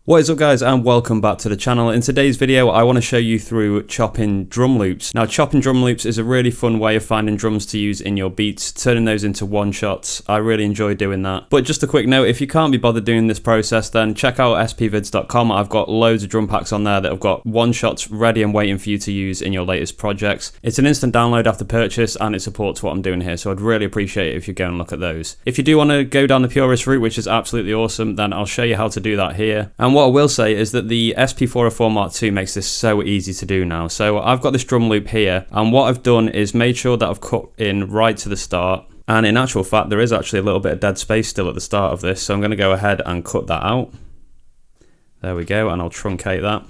What is up guys, and welcome back to the channel. In today's video I want to show you through chopping drum loops. Now chopping drum loops is a really fun way of finding drums to use in your beats, turning those into one shots. I really enjoy doing that. But just a quick note, if you can't be bothered doing this process, then check out SPVIDZ.com. I've got loads of drum packs on there that have got one shots ready and waiting for you to use in your latest projects. It's an instant download after purchase and it supports what I'm doing here, so I'd really appreciate it if you go and look at those. If you do want to go down the purist route, which is absolutely awesome, then I'll show you how to do that here. And what I will say is that the SP404 MK2 makes this so easy to do now. So I've got this drum loop here, and what I've done is made sure that I've cut in right to the start. And in actual fact, there is actually a little bit of dead space still at the start of this, so I'm going to go ahead and cut that out. There we go, and I'll truncate that.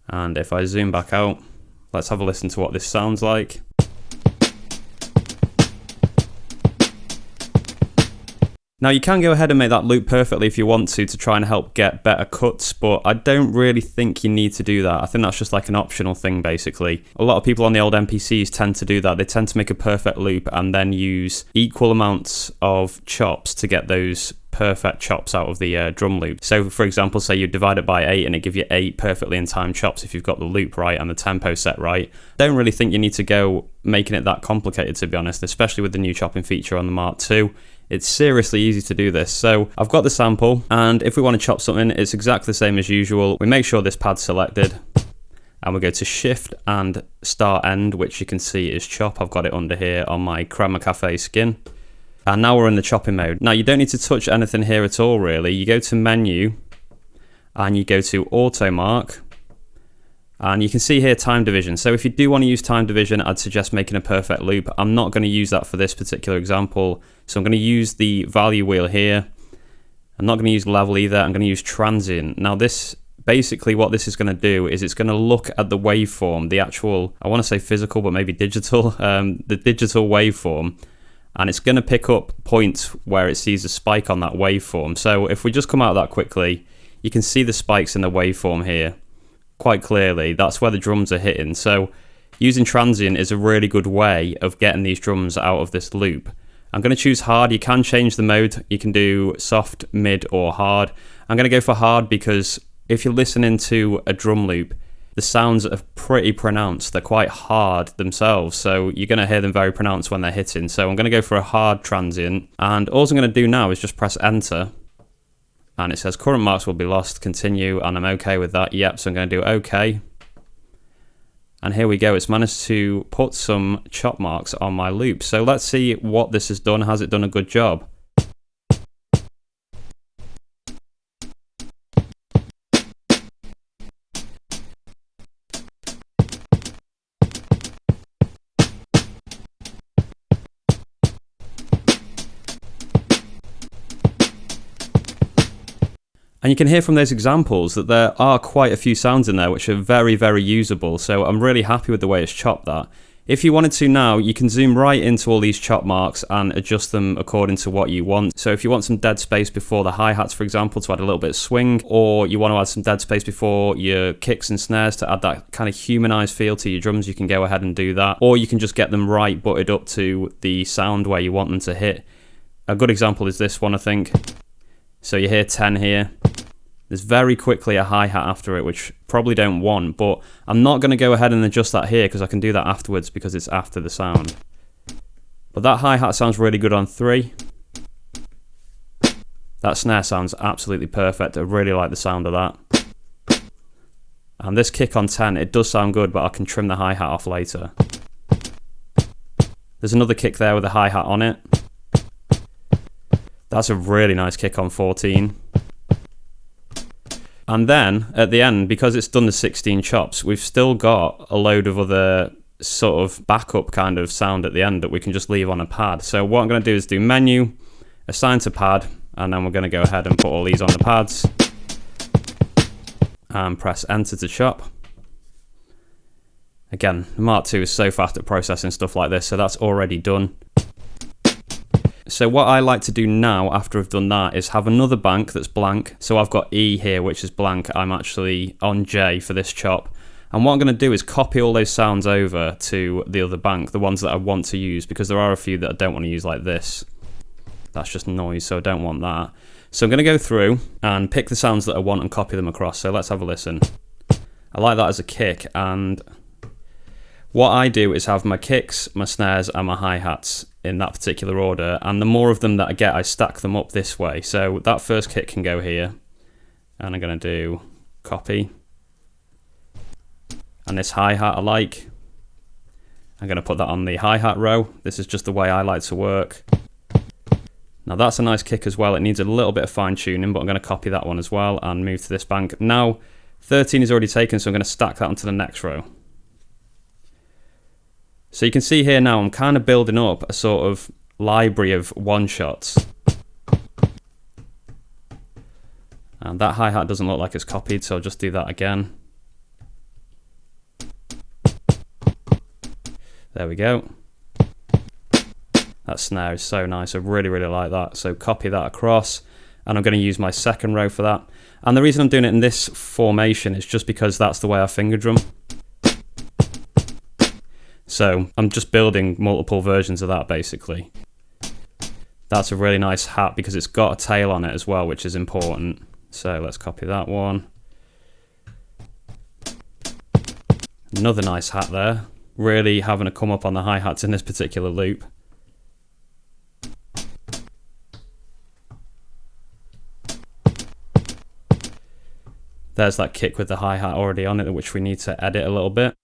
And if I zoom back out, let's have a listen to what this sounds like. Now you can go ahead and make that loop perfectly if you want to try and help get better cuts, but I don't really think you need to do that. I think that's just like an optional thing basically. A lot of people on the old MPCs tend to do that. They tend to make a perfect loop and then use equal amounts of chops to get those perfect chops out of the drum loop. So for example, say you divide it by 8 and it gives you 8 perfectly in time chops if you've got the loop right and the tempo set right. Don't really think you need to go making it that complicated, to be honest, especially with the new chopping feature on the Mark II. It's seriously easy to do this. So I've got the sample, and if we want to chop something, it's exactly the same as usual. We make sure this pad's selected, and we go to Shift and Start End, which you can see is chop. I've got it under here on my Crema Cafe skin. And now we're in the chopping mode. Now you don't need to touch anything here at all really. You go to Menu, and you go to Auto Mark, and you can see here time division. So if you do want to use time division, I'd suggest making a perfect loop. I'm not going to use that for this particular example. So I'm going to use the value wheel here. I'm not going to use level either. I'm going to use transient. Now this, basically what this is going to do is it's going to look at the waveform, the actual, I want to say physical, but maybe digital, the digital waveform. And it's going to pick up points where it sees a spike on that waveform. So if we just come out of that quickly, you can see the spikes in the waveform here quite clearly. That's where the drums are hitting. So using transient is a really good way of getting these drums out of this loop. I'm going to choose hard. You can change the mode. You can do soft, mid, or hard. I'm going to go for hard because if you're listening to a drum loop, the sounds are pretty pronounced. They're quite hard themselves, so you're going to hear them very pronounced when they're hitting. So I'm going to go for a hard transient, and all I'm going to do now is just press enter, and it says current marks will be lost, continue, and I'm okay with that. Yep, so I'm going to do okay. And here we go, it's managed to put some chop marks on my loop. So let's see what this has done. Has it done a good job? And you can hear from those examples that there are quite a few sounds in there which are very, very usable. So I'm really happy with the way it's chopped that. If you wanted to now, you can zoom right into all these chop marks and adjust them according to what you want. So if you want some dead space before the hi-hats, for example, to add a little bit of swing, or you want to add some dead space before your kicks and snares to add that kind of humanized feel to your drums, you can go ahead and do that. Or you can just get them right butted up to the sound where you want them to hit. A good example is this one, I think. So you hear 10 here. There's very quickly a hi-hat after it, which probably don't want, but I'm not going to go ahead and adjust that here because I can do that afterwards because it's after the sound. But that hi-hat sounds really good on 3. That snare sounds absolutely perfect. I really like the sound of that. And this kick on 10, it does sound good, but I can trim the hi-hat off later. There's another kick there with a hi-hat on it. That's a really nice kick on 14. And then at the end, because it's done the 16 chops, we've still got a load of other sort of backup kind of sound at the end that we can just leave on a pad. So what I'm going to do is do menu, assign to pad, and then we're going to go ahead and put all these on the pads and press enter to chop. Again, the Mark II is so fast at processing stuff like this, so that's already done. So what I like to do now after I've done that is have another bank that's blank. So I've got E here, which is blank. I'm actually on J for this chop. And what I'm going to do is copy all those sounds over to the other bank, the ones that I want to use, because there are a few that I don't want to use like this. That's just noise, so I don't want that. So I'm going to go through and pick the sounds that I want and copy them across. So let's have a listen. I like that as a kick, and what I do is have my kicks, my snares and my hi-hats in that particular order, and the more of them that I get, I stack them up this way. So that first kick can go here, and I'm going to do copy. And this hi-hat I like. I'm going to put that on the hi-hat row. This is just the way I like to work. Now that's a nice kick as well. It needs a little bit of fine tuning, but I'm going to copy that one as well and move to this bank. Now 13 is already taken, so I'm going to stack that onto the next row. So you can see here now I'm kind of building up a sort of library of one-shots. And that hi-hat doesn't look like it's copied, so I'll just do that again. There we go. That snare is so nice. I really, really like that. So copy that across, and I'm going to use my second row for that. And the reason I'm doing it in this formation is just because that's the way I finger drum. So I'm just building multiple versions of that basically. That's a really nice hat because it's got a tail on it as well, which is important. So let's copy that one. Another nice hat there. Really having to come up on the hi-hats in this particular loop. There's that kick with the hi-hat already on it, which we need to edit a little bit.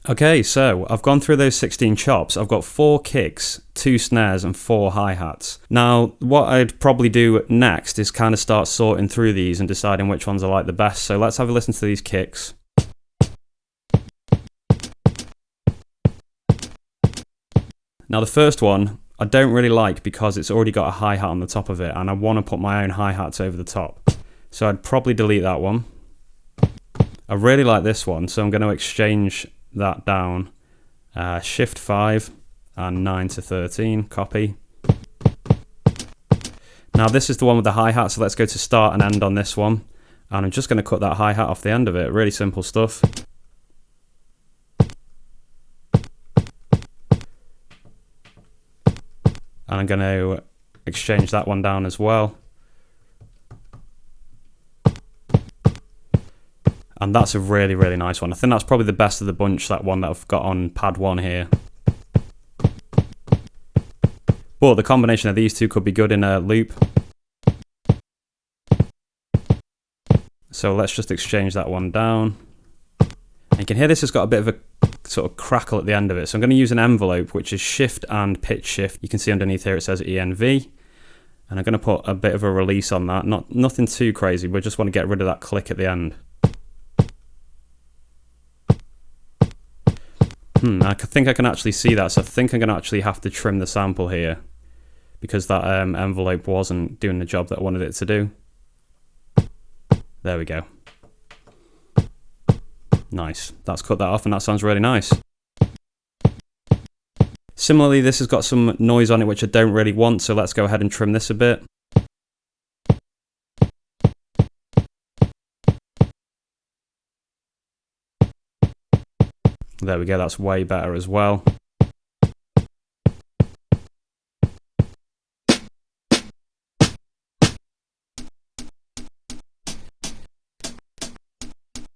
Okay, so I've gone through those 16 chops. I've got 4 kicks, 2 snares and 4 hi-hats. Now, what I'd probably do next is kind of start sorting through these and deciding which ones I like the best. So let's have a listen to these kicks. Now the first one, I don't really like because it's already got a hi-hat on the top of it and I want to put my own hi-hats over the top. So I'd probably delete that one. I really like this one, so I'm going to exchange that down. Shift 5 and 9 to 13, copy. Now this is the one with the hi-hat, so let's go to start and end on this one. And I'm just going to cut that hi-hat off the end of it, really simple stuff. And I'm going to exchange that one down as well. And that's a really, really nice one. I think that's probably the best of the bunch, that one that I've got on pad 1 here. But the combination of these two could be good in a loop. So let's just exchange that one down. And you can hear this has got a bit of a sort of crackle at the end of it. So I'm going to use an envelope, which is shift and pitch shift. You can see underneath here it says ENV. And I'm going to put a bit of a release on that. Nothing too crazy. We just want to get rid of that click at the end. I think I can actually see that, so I think I'm going to actually have to trim the sample here because that envelope wasn't doing the job that I wanted it to do. There we go. Nice. That's cut that off and that sounds really nice. Similarly, this has got some noise on it which I don't really want, so let's go ahead and trim this a bit. There we go, that's way better as well.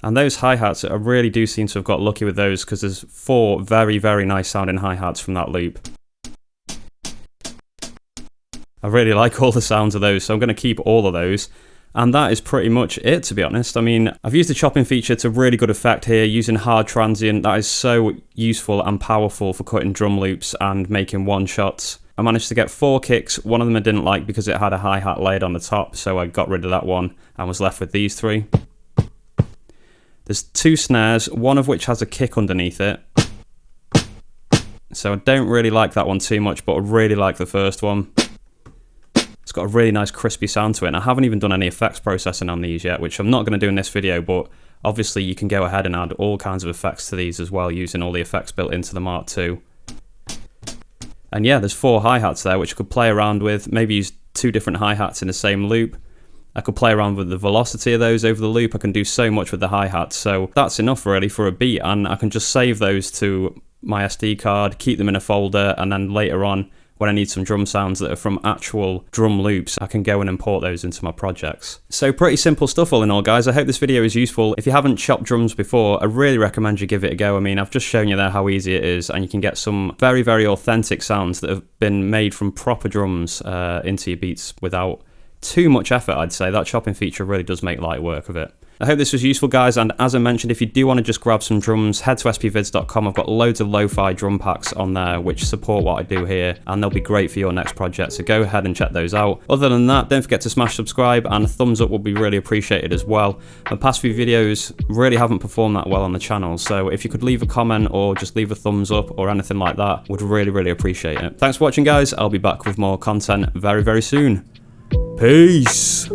And those hi-hats, I really do seem to have got lucky with those because there's 4 very, very nice sounding hi-hats from that loop. I really like all the sounds of those, so I'm going to keep all of those. And that is pretty much it, to be honest. I mean, I've used the chopping feature to really good effect here, using hard transient. That is so useful and powerful for cutting drum loops and making one-shots. I managed to get 4 kicks. One of them I didn't like because it had a hi-hat laid on the top, so I got rid of that one and was left with these 3. There's 2 snares, one of which has a kick underneath it. So I don't really like that one too much, but I really like the first one. It's got a really nice crispy sound to it, and I haven't even done any effects processing on these yet, which I'm not going to do in this video, but obviously you can go ahead and add all kinds of effects to these as well, using all the effects built into the Mark II. And yeah, there's 4 hi-hats there, which I could play around with, maybe use 2 different hi-hats in the same loop. I could play around with the velocity of those over the loop. I can do so much with the hi-hats, so that's enough really for a beat, and I can just save those to my SD card, keep them in a folder, and then later on, when I need some drum sounds that are from actual drum loops, I can go and import those into my projects. So pretty simple stuff all in all, guys. I hope this video is useful. If you haven't chopped drums before, I really recommend you give it a go. I mean, I've just shown you there how easy it is, and you can get some very, very authentic sounds that have been made from proper drums into your beats without too much effort, I'd say. That chopping feature really does make light work of it. I hope this was useful, guys, and as I mentioned, if you do want to just grab some drums, head to SPVIDZ.com. I've got loads of lo-fi drum packs on there which support what I do here, and they'll be great for your next project, so go ahead and check those out. Other than that, don't forget to smash subscribe, and a thumbs up would be really appreciated as well. The past few videos really haven't performed that well on the channel, so if you could leave a comment or just leave a thumbs up or anything like that, would really, really appreciate it. Thanks for watching, guys. I'll be back with more content very, very soon. Peace!